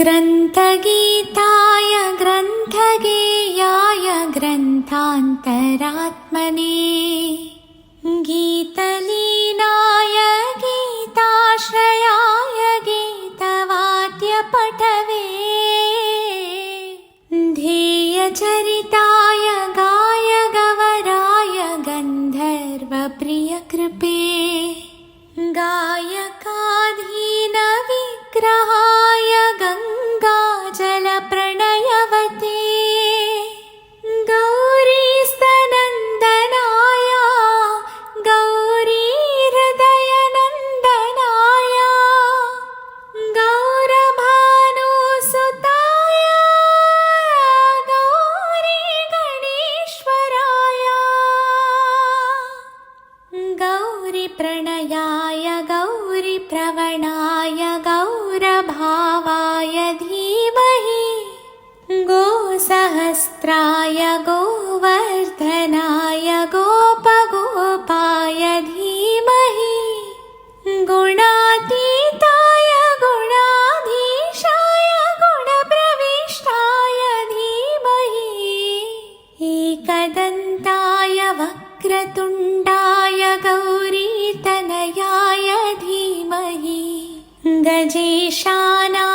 ग्रन्थगीताय ग्रन्थगेयाय ग्रन्थान्तरात्मने गीतलीनाय गीताश्रयाय गीतवाद्यपटवे ध्येयचरिताय गायगवराय गन्धर्वप्रियकृपे गायकाधीनविग्रहाय गङ्गाजलप्रणयवते गौरीस्तनन्दनाय गौरीहृदयनन्दनाय गौरभानुसुताय गौरीगणेश्वराय गौरीप्रणयाय गौरीप्रवणाय गौरभावाय धीमहि गोसहस्राय गोवर्धनाय गोपगोपाय धीमहि गुणातीताय गुणाधीशाय गुणप्रविष्टाय धीमहि एकदन्ताय वक्रतुण्डाय गौरीतनयाय धीमहि गजेशानाय